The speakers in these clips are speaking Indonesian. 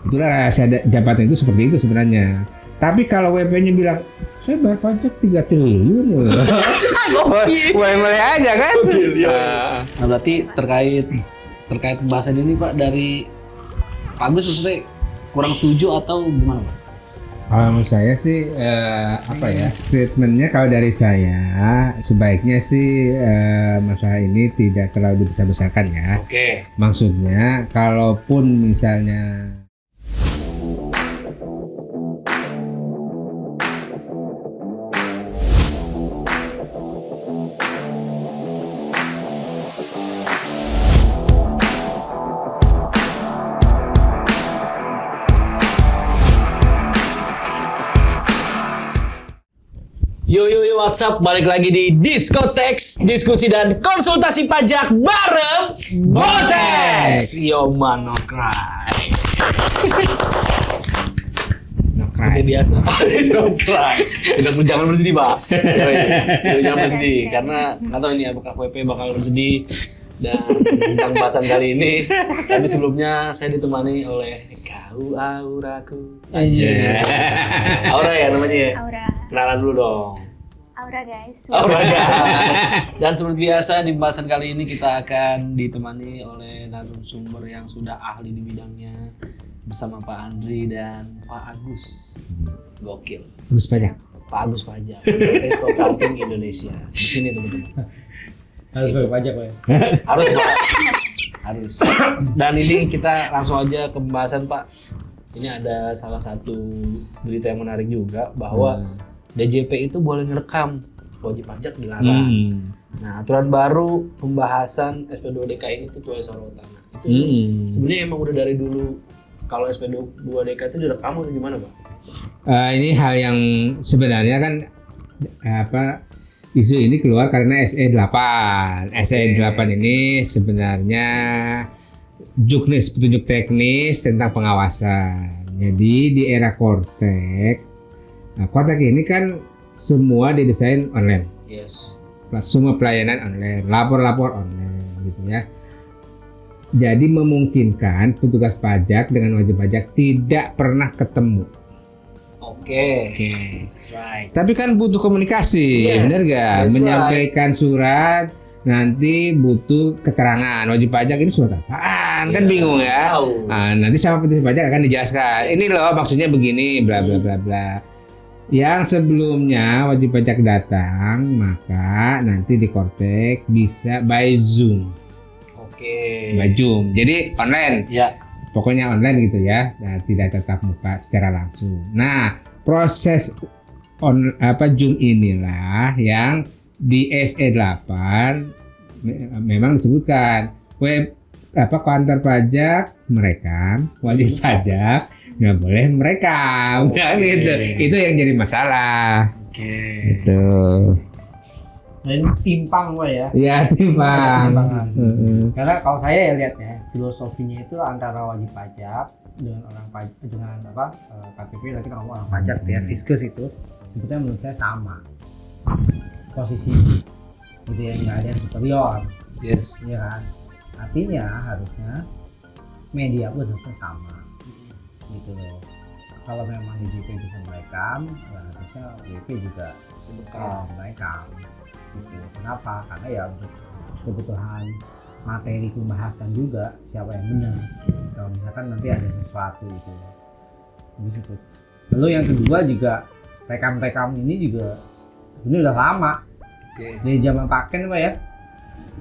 Itulah rahasia jabatan itu seperti itu sebenarnya. Tapi kalau WP-nya bilang saya bayar pajak 3 triliun, boleh aja kan? Nah berarti terkait pembahasan ini Pak dari Pak Agus maksudnya kurang setuju atau gimana Pak? Kalau menurut saya sih statementnya kalau dari saya sebaiknya sih masalah ini tidak terlalu dibesar-besarkan ya. Oke. Maksudnya kalaupun misalnya Yo WhatsApp, balik lagi di Diskotex, diskusi dan konsultasi pajak bareng Botex. Yo man, no cry. Seperti biasa. No cry. Jangan bersedih Pak. Jangan bersedih karena nggak tahu ini apakah WP bakal bersedih dan tentang bahasan kali ini. Tapi sebelumnya saya ditemani oleh kau auraku. Anjir. Aura ya namanya ya? Aura. Kenalan dulu dong. Aura guys. Aura guys. Dan seperti biasa di pembahasan kali ini kita akan ditemani oleh narasumber yang sudah ahli di bidangnya bersama Pak Andri dan Pak Agus. Gokil. Agus pajak. Pak Agus Pajak. Botex Consulting Indonesia. Di sini teman-teman. Harus bayar pajak Pak ya? Harus Pak. Harus. Dan ini kita langsung aja ke pembahasan Pak. Ini ada salah satu berita yang menarik juga bahwa DJP itu boleh ngerekam, wajib pajak dilarang. Nah, aturan baru pembahasan SP2DK ini tuh tuai sorotan. Nah, itu sebenarnya emang udah dari dulu kalau SP2DK itu direkam atau gimana, Pak? Ini hal yang sebenarnya kan isu ini keluar karena SE8. SE8 ini sebenarnya petunjuk teknis tentang pengawasan. Jadi di era Kortek, Kortek ini kan semua didesain online. Yes. Semua pelayanan online, lapor-lapor online gitu ya. Jadi memungkinkan petugas pajak dengan wajib pajak tidak pernah ketemu. Oke. That's right. Tapi kan butuh komunikasi, Yes, benar gak? that's Menyampaikan surat, nanti butuh keterangan wajib pajak ini surat apaan? Kan bingung ya. Nah, nanti sama petugas pajak akan dijelaskan. Ini loh maksudnya begini, bla bla bla bla. Yang sebelumnya wajib pajak datang, maka nanti di Kortek bisa by Zoom. Oke. By Zoom. Jadi online. Ya. Pokoknya online gitu ya. Nah, tidak tatap muka secara langsung. Nah, proses Zoom inilah yang di SE8 memang disebutkan kantor pajak merekam, wajib pajak nggak boleh merekam, kan gitu. Itu yang jadi masalah. Itu. Dan timpang Pak ya? Iya timpang. Karena kalau saya ya lihat ya, filosofinya itu antara wajib pajak dengan KPP, lagi kita ngomong orang pajak ya, Fiskus itu sebetulnya menurut saya sama posisi, gitu ya, nggak ada yang superior. Yes. Iya kan? Artinya harusnya media pun harusnya sama, gitu loh. Kalau memang DJP bisa merekam, ya harusnya WP juga bisa merekam. Gitu. Kenapa? Karena ya untuk kebutuhan materi pembahasan juga siapa yang benar. Kalau misalkan nanti ada sesuatu itu, bisa tuh. Lalu yang kedua juga rekam ini juga ini udah lama. Dari zaman Paken Pak ya.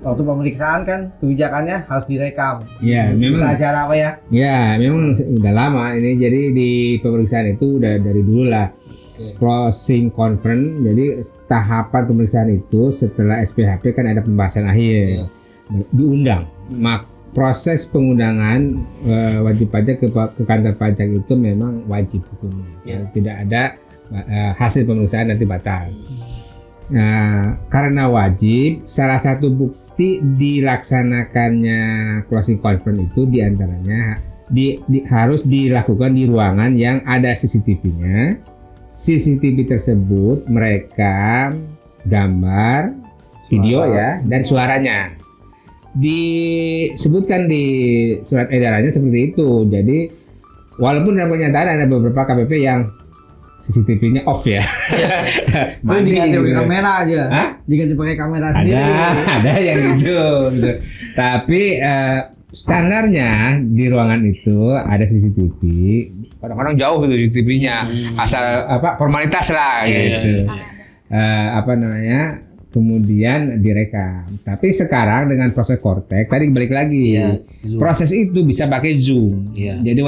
Waktu pemeriksaan kan kebijakannya harus direkam. Ya, memang acara apa ya? Ya, memang udah lama ini. Jadi di pemeriksaan itu udah dari dulu lah. Closing conference. Jadi tahapan pemeriksaan itu setelah SPHP kan ada pembahasan akhir. Diundang. Proses pengundangan wajib pajak ke kantor pajak itu memang wajib hukumnya. Tidak ada hasil pemeriksaan nanti batal. Nah, karena wajib, salah satu bukti dilaksanakannya closing conference itu diantaranya harus dilakukan di ruangan yang ada CCTV-nya. CCTV tersebut merekam gambar, video ya, dan suaranya. Disebutkan di surat edarannya seperti itu. Jadi Walaupun dalam kenyataan ada beberapa KPP yang CCTV-nya off ya. Mandi diganti pakai gitu. kamera aja. Hah? Diganti pakai kamera sendiri. Ada yang gitu. Tapi standarnya di ruangan itu ada CCTV. Kadang-kadang jauh gitu CCTV-nya. Asal formalitas lah gitu. Kemudian direkam. Tapi sekarang dengan proses Cortex tadi balik lagi. Zoom. Proses itu bisa pakai Zoom. Iya. Jadi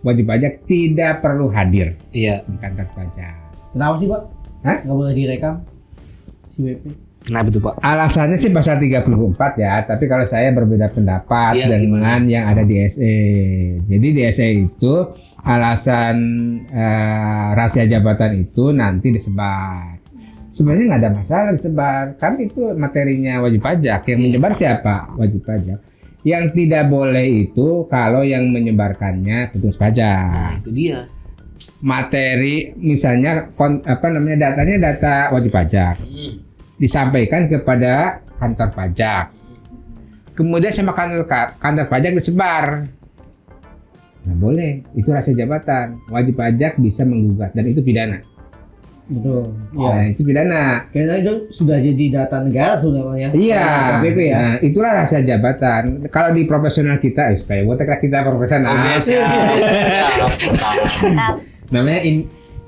wajib pajak tidak perlu hadir Iya. di kantor pajak. Kenapa sih Pak? Hah? Nggak boleh direkam si WP? Kenapa tuh Pak? Alasannya sih pasal 34 ya, tapi kalau saya berbeda pendapat Iya, dengan yang ada di SE. Jadi di SE itu alasan rahasia jabatan itu nanti disebar. Sebenarnya nggak ada masalah disebar, kan itu materinya wajib pajak. Yang menyebar siapa? Wajib pajak. Yang tidak boleh itu kalau yang menyebarkannya petugas pajak. Nah, itu dia. Materi misalnya datanya data wajib pajak. Disampaikan kepada kantor pajak. Kemudian sama kantor pajak disebar. Nggak boleh, itu rahasia jabatan. Wajib pajak bisa menggugat dan itu pidana. Betul. Nah, itu pidana. Karena itu sudah jadi data negara sebenarnya. Iya. KPP ya. Nah, itulah rahasia jabatan. Kalau di profesional kita, kayak wotek lah kita profesional. Namanya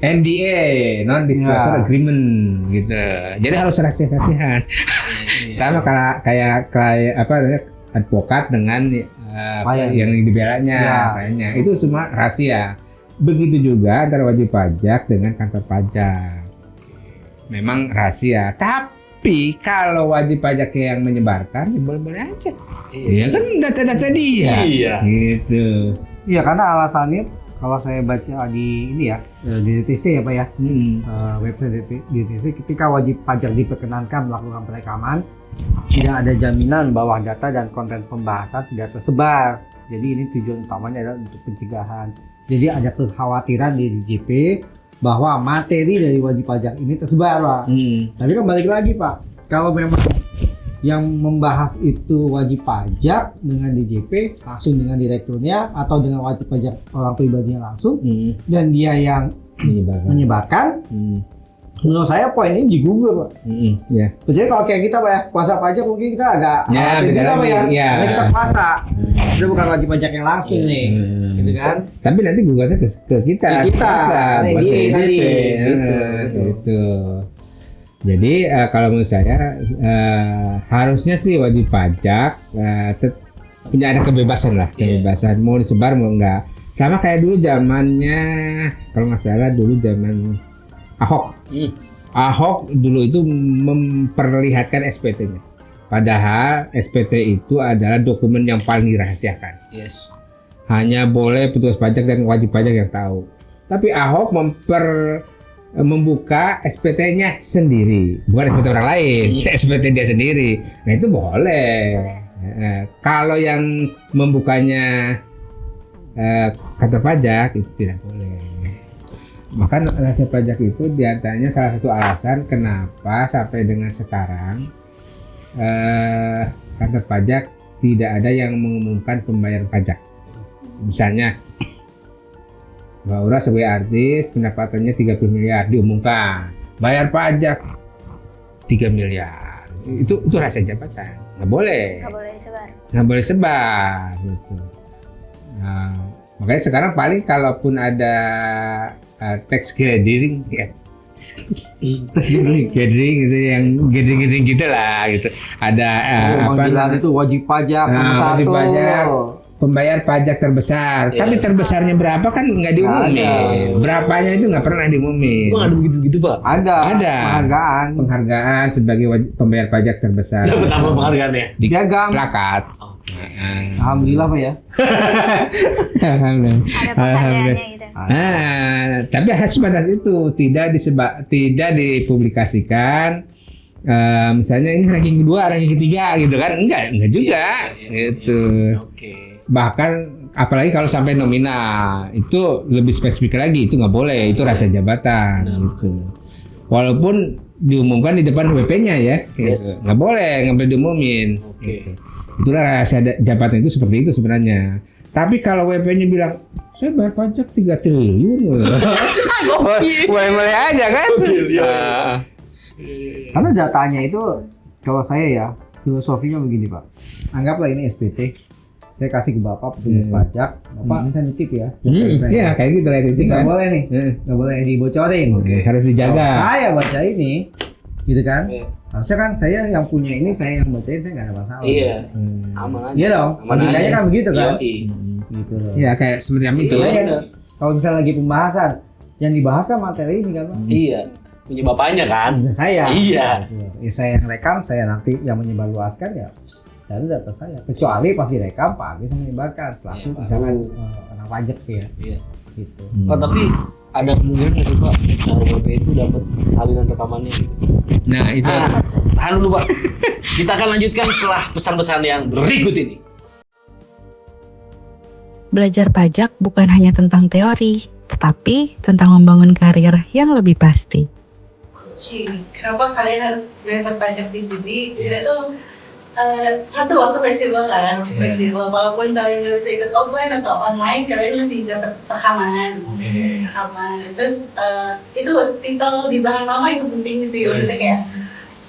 NDA, non disclosure agreement gitu. Jadi harus rahasia-rahasiaan. Sama kayak advokat dengan yang dibelanya, kliennya. Itu semua rahasia. Begitu juga antara wajib pajak dengan kantor pajak. Memang rahasia. Tapi kalau wajib pajak yang menyebarkan, ya boleh-boleh aja. Iya kan data-data dia. Iya. Gitu. Iya, karena alasannya kalau saya baca di ini ya, di DTC ya Pak ya, website DTC, ketika wajib pajak diperkenankan melakukan perekaman, tidak ada jaminan bahwa data dan konten pembahasan tidak tersebar. Jadi ini tujuan utamanya adalah untuk pencegahan. Jadi ada kekhawatiran di DJP bahwa materi dari wajib pajak ini tersebar Pak. Tapi kan balik lagi Pak, kalau memang yang membahas itu wajib pajak dengan DJP langsung dengan direkturnya atau dengan wajib pajak orang pribadinya langsung dan dia yang menyebarkan, menurut saya poin ini digugur Pak. Ya. Jadi kalau kayak kita Pak ya, kuasa pajak mungkin kita agak khawatir juga Pak ya, karena kita kuasa, itu bukan wajib pajak yang langsung nih, gitu kan? Tapi nanti gugatnya ke kita, kuasa, buat DJP, gitu. Jadi kalau menurut saya harusnya sih wajib pajak punya ada kebebasan lah, kebebasan mau disebar mau enggak. Sama kayak dulu zamannya, kalau nggak salah dulu zaman Ahok. Ahok dulu itu memperlihatkan SPT-nya. Padahal SPT itu adalah dokumen yang paling dirahasiakan. Yes. Hanya boleh petugas pajak dan wajib pajak yang tahu. Tapi Ahok membuka SPT-nya sendiri, bukan SPT orang lain, SPT dia sendiri. Nah itu boleh. Kalau yang membukanya kantor pajak itu tidak boleh. Maka rahasia pajak itu diantaranya salah satu alasan kenapa sampai dengan sekarang kantor pajak tidak ada yang mengumumkan pembayaran pajak. Misalnya Mbak Ura sebagai artis pendapatannya 30 miliar diumumkan, bayar pajak 3 miliar. Itu rahasia jabatan, nggak boleh sebar gitu. Nah, makanya sekarang paling kalaupun ada tax gathering gathering gitu, yang gathering gitu lah gitu, ada itu wajib pajak wajib pajak, pembayar pajak terbesar. Tapi terbesarnya berapa kan nggak diumumin. Berapanya itu nggak pernah diumumin. Emang ada begitu Pak? Ada penghargaan sebagai pembayar pajak terbesar. Dapat apa penghargaannya? Di Piagam. plakat. Alhamdulillah Pak ya. Alhamdulillah. Gitu. Tapi sebatas itu tidak dipublikasikan. Misalnya ini ranking kedua, ranking ketiga gitu kan? Enggak juga gitu. Bahkan apalagi kalau sampai nominal itu lebih spesifik lagi, itu nggak boleh, itu rahasia jabatan gitu. Walaupun diumumkan di depan WP-nya ya, gitu. Nggak boleh diumumin. Gitu. Itulah rahasia jabatan itu seperti itu sebenarnya. Tapi kalau WP-nya bilang saya bayar pajak 3 triliun, boleh aja kan? Karena datanya itu kalau saya ya filosofinya begini Pak. Anggaplah ini SPT. Saya kasih ke Bapak petugas pajak, Bapak saya nitip ya. Iya kayak gitu lah itu Nggak kan. boleh nih, nggak boleh dibocorin. Harus dijaga. Kalau saya baca ini, gitu kan? Harusnya kan saya yang punya ini, saya yang bacain, saya nggak ada masalah. Iya. Aman aja. Iya dong. Logikanya kan begitu kan? Gitu. Iya kayak semacam itu. Iya. Kalau misalnya lagi pembahasan, yang dibahas kan materi ini kan Pak? Iya. Punya bapaknya kan? Punya saya. Iya. Ya, saya yang rekam, saya nanti yang menyebarluaskan ya dari data saya. Kecuali pas direkam Pak Agus menyebarkan selaku misalkan anak pajak ya. Iya. Gitu. Oh tapi ada kemungkinan nggak sih Pak kalau WP itu dapat salinan rekamannya gitu? Nah itu. Tahan dulu Pak. Kita akan lanjutkan setelah pesan-pesan yang berikut ini. Belajar pajak bukan hanya tentang teori, tetapi tentang membangun karir yang lebih pasti. Kenapa kalian harus belajar pajak di sini? Di sini tuh satu waktu fleksibel kan, fleksibel. Walaupun kalian nggak bisa ikut offline atau online, kalian masih dapat rekaman. Terus itu titel di belakang nama itu penting sih. Udah kayak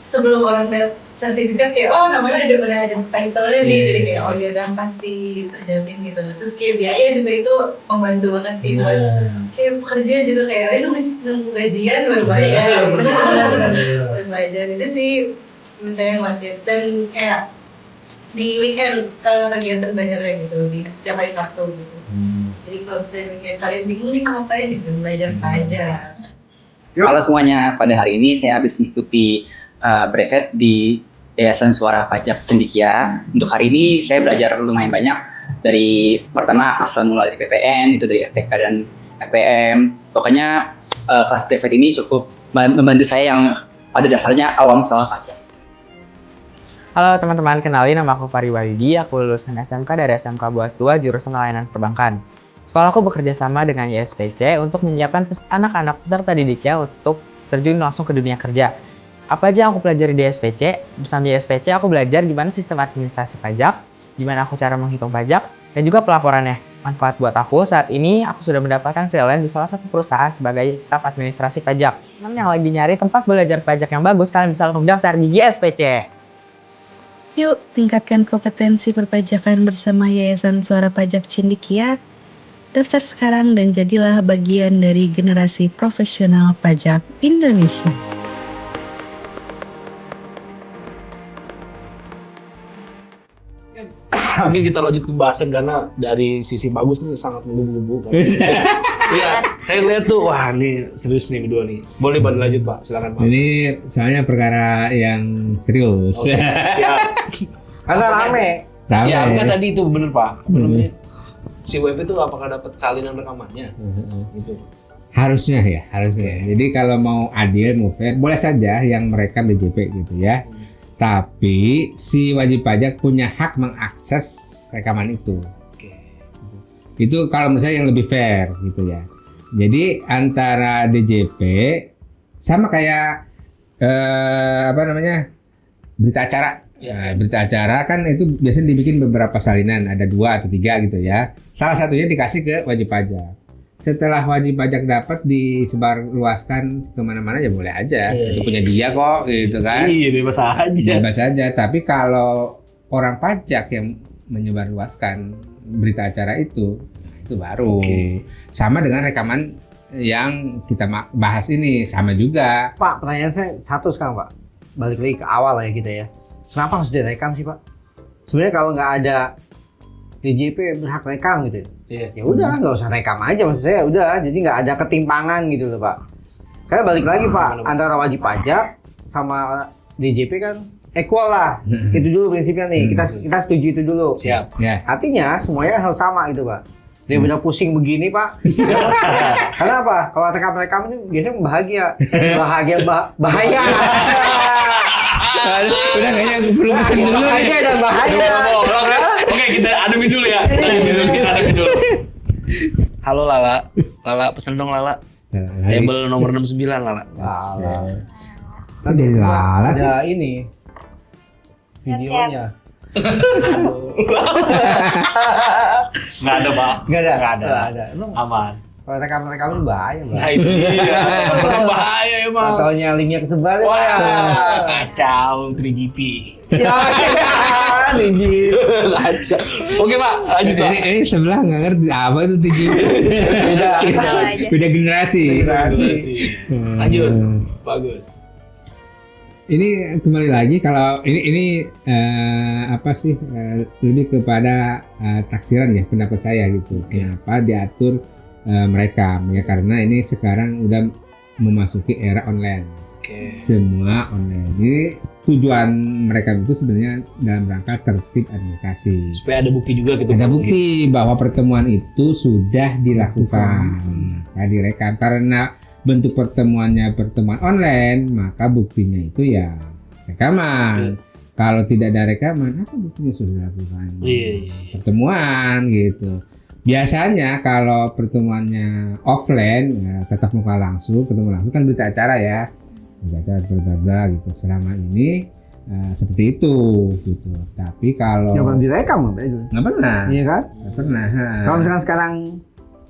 sebelum orang lihat sertifikat kayak oh namanya udah ada title-nya nih, jadi kayak oh ya udah pasti terjamin gitu. Terus kayak biaya juga itu membantu banget sih buat kayak pekerja juga kayak nunggu gajian baru bayar, baru bayar itu sih menurut saya wajib. Dan kayak di weekend kegiatan belajarnya gitu di tiap hari Sabtu gitu. Jadi kalau misalnya kayak kalian bingung nih ngapain gitu belajar pajak. Halo semuanya, pada hari ini saya habis mengikuti brevet di Yayasan Suara Pajak Cendikia. Untuk hari ini saya belajar lumayan banyak dari pertama asal mula dari PPN, itu dari FPK dan FPM. Pokoknya kelas brevet ini cukup membantu saya yang pada dasarnya awam soal pajak. Halo teman-teman, kenalin nama aku Fari Wahyudi, aku lulusan SMK dari SMK Boas 2 jurusan Layanan Perbankan. Sekolahku bekerja sama dengan YSPC untuk menyiapkan anak-anak peserta didiknya untuk terjun langsung ke dunia kerja. Apa aja yang aku pelajari di SPC? Bersama YSPC aku belajar gimana sistem administrasi pajak, gimana aku cara menghitung pajak, dan juga pelaporannya. Manfaat buat aku, saat ini aku sudah mendapatkan freelance di salah satu perusahaan sebagai staf administrasi pajak. Teman yang lagi nyari tempat belajar pajak yang bagus, kalian bisa langsung daftar di YSPC. Yuk, tingkatkan kompetensi perpajakan bersama Yayasan Suara Pajak Cendikia. Daftar sekarang dan jadilah bagian dari generasi profesional pajak Indonesia. Mungkin kita lanjut ke pembahasan karena dari sisi bagus nih sangat menggebu-gebu kan. Iya, saya lihat tuh wah ini serius nih berdua nih. Boleh Pak lanjut Pak, silakan Pak. Ini soalnya perkara yang serius. Oke, siap. Karena rame. Rame. Ya, enggak tadi itu bener Pak. Namanya si WP itu apakah dapat salinan rekamannya? Gitu. Harusnya ya, harusnya. Jadi kalau mau adil, mau fair, boleh saja yang merekam DJP gitu ya. Tapi si wajib pajak punya hak mengakses rekaman itu. Oke. Itu kalau misalnya yang lebih fair gitu ya. Jadi antara DJP sama kayak berita acara. Ya, berita acara kan itu biasanya dibikin beberapa salinan, ada 2 atau 3 gitu ya. Salah satunya dikasih ke wajib pajak. Setelah wajib pajak dapat disebarluaskan kemana-mana ya boleh aja. Itu punya dia kok gitu kan. Iya bebas aja. Bebas aja. Tapi kalau orang pajak yang menyebarluaskan berita acara itu baru. Sama dengan rekaman yang kita bahas ini sama juga. Pak, pertanyaan saya satu sekarang Pak. Balik lagi ke awal ya kita ya. Kenapa harus direkam sih Pak? Sebenarnya kalau nggak ada DJP berhak rekam gitu. Iya. Ya udah nggak usah rekam aja maksud saya udah. Jadi nggak ada ketimpangan gitu loh Pak. Karena balik lagi Pak, antara wajib pajak sama DJP kan equal lah. Itu dulu prinsipnya nih. Kita setuju itu dulu. Siap. Ya. Artinya semuanya harus sama gitu Pak. Daripada pusing begini Pak. Karena apa? Kalau rekam-rekam itu biasanya bahagia. Bahaya. Udah kayaknya perlu pesen dulu nih. Bahagia dan bahaya. Oke, kita ademin dulu ya. Kita ademin dulu. Halo Lala. Lala pesen dong Lala. Table nomor 69 Lala. Kok jadi Lala sih? Ada ini videonya. Nggak ada pak. Nggak ada. Nggak ada. Nggak ada. Emang Aman. kalau rekam ini bahaya, Bang. Nah itu dia. Bahaya emang. Ataunya linknya kesebar. Wah, kacau 3GP. Ya, Niji. Kacau. Oke pak, lanjut pak. Ini sebelah nggak ngerti apa itu tujuh. Tahu aja. Beda generasi. Lanjut, bagus. Ini kembali lagi kalau ini apa sih lebih kepada taksiran ya pendapat saya gitu. Kenapa diatur mereka ya karena ini sekarang udah memasuki era online. Oke. Semua online. Ini tujuan mereka itu sebenarnya dalam rangka tertib administrasi. Supaya ada bukti juga gitu. Ada bukti bahwa pertemuan itu sudah dilakukan, maka direkam. Karena bentuk pertemuannya pertemuan online, maka buktinya itu ya rekaman. Kalau tidak ada rekaman, apa buktinya sudah dilakukan? Iya. Pertemuan gitu. Biasanya kalau pertemuannya offline, ya tetap muka langsung, ketemu langsung kan berita acara ya, berita acara bla gitu. Selama ini seperti itu gitu. Tapi kalau Nggak pernah direkam, Bang, itu. nggak pernah, Iya kan? nggak pernah. Kalau misalkan sekarang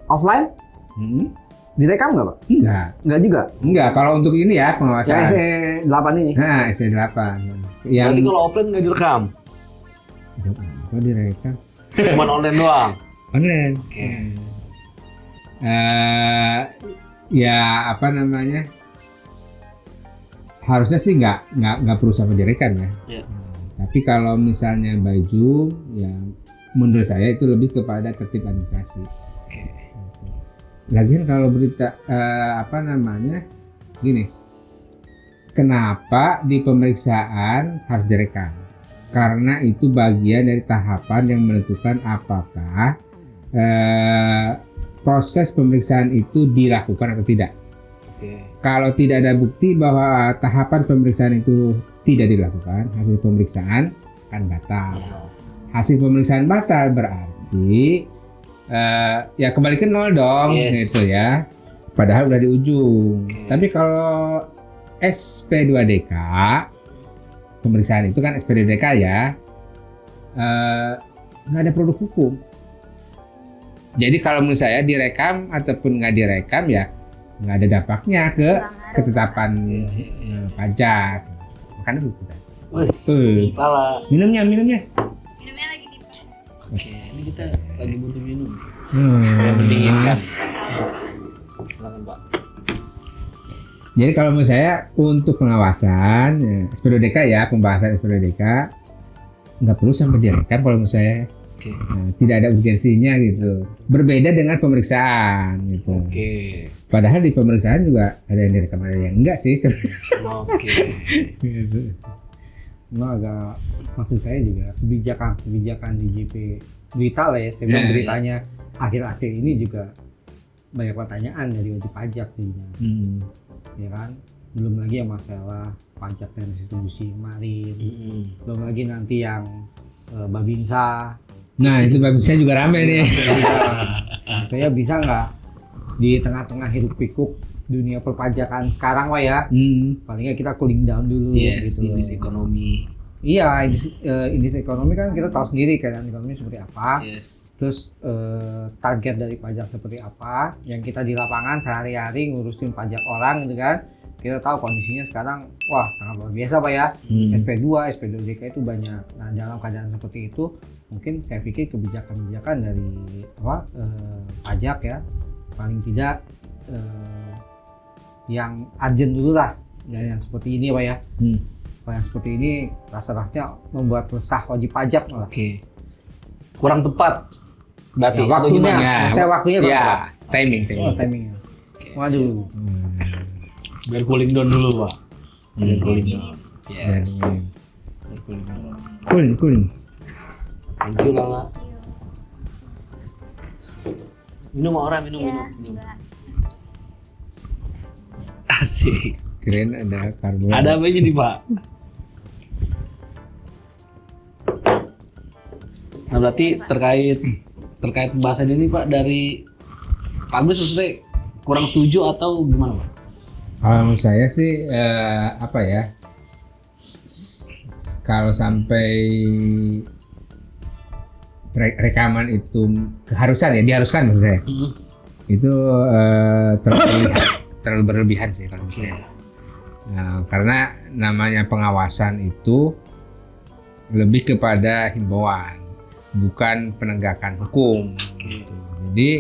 offline, direkam nggak, Pak? Nggak juga. Enggak. Kalau untuk ini ya Yang pengawasan. SE8 ini. Nah, SE8. Yang Berarti kalau offline nggak direkam, apa direkam? cuman online doang. Online. Oke. Ya apa namanya? Harusnya sih nggak perlu sampai direkam ya. Iya. Tapi kalau misalnya by Zoom, ya menurut saya itu lebih kepada tertib administrasi. Oke. Lagian kalau berita apa namanya gini, kenapa di pemeriksaan harus direkam? Karena itu bagian dari tahapan yang menentukan apakah proses pemeriksaan itu dilakukan atau tidak. Oke. Kalau tidak ada bukti bahwa tahapan pemeriksaan itu tidak dilakukan, hasil pemeriksaan akan batal. Hasil pemeriksaan batal berarti ya kembali ke nol dong, Yes. gitu ya. Padahal udah di ujung. Tapi kalau SP2DK, pemeriksaan itu kan SP2DK ya, nggak ada produk hukum. Jadi kalau menurut saya direkam ataupun nggak direkam ya nggak ada dampaknya ke ketetapan pajak. Makanya begitu. Wes. Lala. Minumnya. Minumnya lagi diproses. Ini kita lagi butuh minum. Hmm. Mendinginkan. Silakan Pak. Jadi kalau menurut saya untuk pengawasan SP2DK ya, pembahasan SP2DK nggak perlu sampai direkam kalau menurut saya. Oke. Tidak ada urgensinya gitu. Berbeda dengan pemeriksaan gitu. Oke. Padahal di pemeriksaan juga ada yang direkam ada yang enggak sih. Oke. Gitu. Cuma agak maksud saya juga kebijakan di JP berita lah ya. Saya bilang beritanya akhir-akhir ini juga banyak pertanyaan dari wajib pajak sih. Ya kan? Belum lagi yang masalah pajak dan distribusi kemarin. Belum lagi nanti yang Babinsa. Nah itu bagus, saya juga rame nih. Saya bisa nggak di tengah-tengah hiruk pikuk dunia perpajakan sekarang Pak ya, paling nggak kita cooling down dulu. Yes, gitu. indeks ekonomi. Iya, indeks ekonomi kan kita tahu sendiri keadaan ekonomi seperti apa. Yes. Terus target dari pajak seperti apa, yang kita di lapangan sehari-hari ngurusin pajak orang gitu kan. Kita tahu kondisinya sekarang wah sangat luar biasa Pak ya. SP2, SP2DK itu banyak. Nah, dalam keadaan seperti itu mungkin saya pikir kebijakan-kebijakan dari pajak ya paling tidak yang urgent dulu lah yang seperti ini Pak ya. Kalau yang seperti ini rasa-rasanya membuat resah wajib pajak malah. Oke. Kurang tepat. Berarti Ya, waktunya, gimana? saya waktunya kurang Ya, tepat. timing. Oh, timingnya. Waduh. Biar cooling down dulu, Pak. Biar cooling down. Yes. Dan- Biar cooling down. Cooling. Thank you, Lala. Minum orang, minum. Asik. Kirain ada karbon. Ada apa aja nih, Pak? Nah, berarti terkait pembahasan ini, Pak, dari Pak Agus maksudnya kurang setuju atau gimana, Pak? Kalau menurut saya sih apa ya? Kalau sampai rekaman itu keharusan ya, diharuskan maksud saya. Itu terlalu berlebihan sih kalau misalnya. Nah, karena namanya pengawasan itu lebih kepada himbauan, bukan penegakan hukum. Gitu. Jadi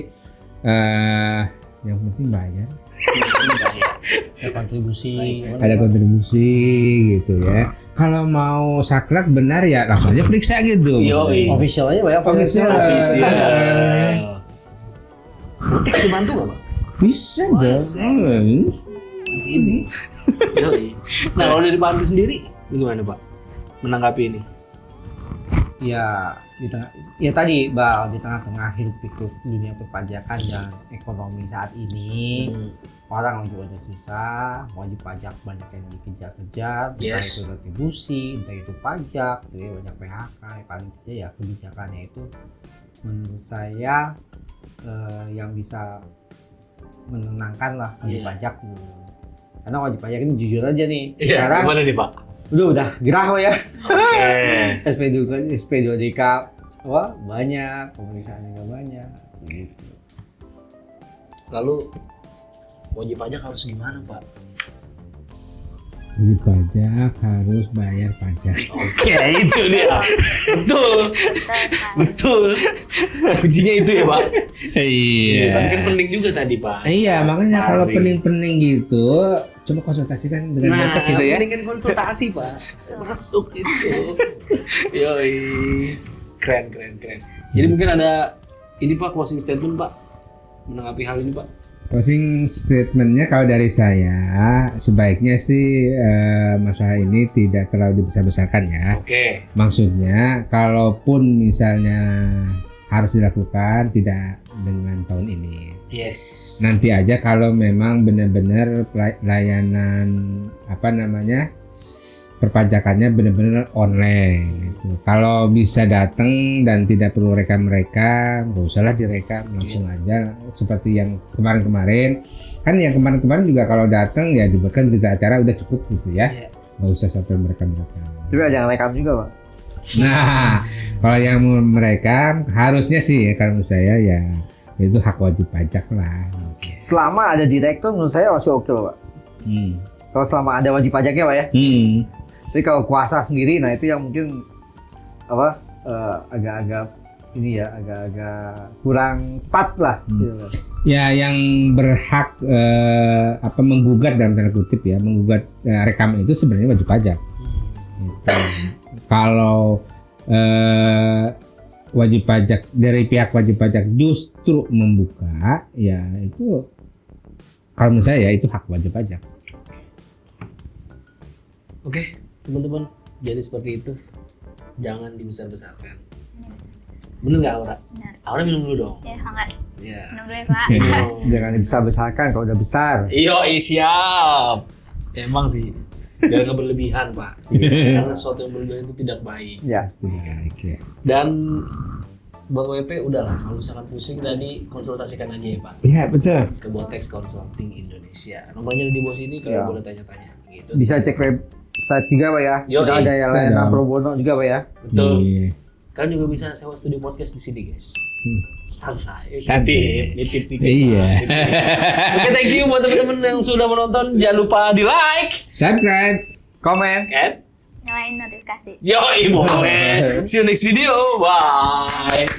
yang penting bayar. Ada kontribusi. Ada kontribusi gitu ya. Kalau mau sakral benar ya langsung aja periksa gitu. Official aja Pak ya. Official. Butik bisa bantu nggak Pak? Bisa dong. Sini. Yoi. Nah kalau dari Pak Andri sendiri gimana Pak menanggapi ini? Ya di tengah, ya tadi Bang, di tengah-tengah hiruk pikuk dunia perpajakan dan ekonomi saat ini, orang lagi pada susah, wajib pajak banyak yang dikejar-kejar, entah itu retribusi, entah itu pajak, gitu ya, banyak PHK, paling tidak ya kebijakannya itu menurut saya yang bisa menenangkan lah wajib pajak gitu. Karena wajib pajak ini jujur aja nih, sekarang gimana nih Pak? udah gerah Pak ya. SP2DK wah banyak, pemeriksaan juga banyak gitu. Lalu wajib pajak harus gimana Pak? Wajib pajak harus bayar pajak. Oke, itu dia. Betul. Kuncinya itu ya Pak. Iya. Tapi kan penting juga tadi Pak. Iya, makanya kalau pening-pening gitu, coba konsultasikan dengan dokter gitu ya. Mendingan konsultasi Pak. Masuk itu. Yoi. Keren. Jadi mungkin ada ini Pak closing statement Pak menanggapi hal ini Pak. Closing statementnya kalau dari saya sebaiknya sih masalah ini tidak terlalu dibesar-besarkan ya. Oke. Maksudnya kalaupun misalnya harus dilakukan tidak dengan tahun ini. Yes. Nanti aja kalau memang benar-benar layanan perpajakannya benar-benar online gitu. Kalau bisa datang dan tidak perlu rekam-rekam, nggak usahlah direkam, langsung aja seperti yang kemarin-kemarin. Kan yang kemarin-kemarin juga kalau datang ya dibuatkan berita acara udah cukup gitu ya. Nggak usah sampai merekam-rekam. Tapi ada yang rekam juga Pak. Nah, kalau yang merekam harusnya sih ya kalau menurut saya ya itu hak wajib pajak lah. Selama ada direktur menurut saya masih oke Pak. Kalau selama ada wajib pajaknya Pak ya. Tapi kalau kuasa sendiri, nah itu yang mungkin agak-agak ini ya, agak-agak kurang tepat lah. Gitu. Ya yang berhak menggugat dalam tanda kutip ya, menggugat rekaman itu sebenarnya wajib pajak. Gitu. Kalau wajib pajak dari pihak wajib pajak justru membuka, ya itu kalau menurut saya ya itu hak wajib pajak. Oke, teman-teman, jadi seperti itu. Jangan dibesar-besarkan. Bener nggak Aura? Benar. Aura minum dulu dong. Ya, hangat. Iya. Minum dulu ya, Pak. Jangan dibesar-besarkan kalau udah besar. Siap. Emang sih, biar nggak berlebihan Pak. Karena sesuatu yang berlebihan itu tidak baik. Ya. Oke. Dan buat WP udahlah, kalau misalkan pusing tadi konsultasikan aja ya Pak. Iya betul. Ke Botex Consulting Indonesia. Nomornya di bawah sini kalau Ya. boleh tanya-tanya. Gitu. Bisa cek website juga Pak ya. Yoi. Kita ada yang Bisa layanan dong. pro bono juga Pak ya. Betul. Iya. Kalian juga bisa sewa studio podcast di sini guys. Santai. Santai. Nitip sedikit. Iya. Oke, thank you buat teman-teman yang sudah menonton. Jangan lupa di like, Subscribe. Komen. and Nyalain notifikasi. yoi boleh. See you next video. Bye.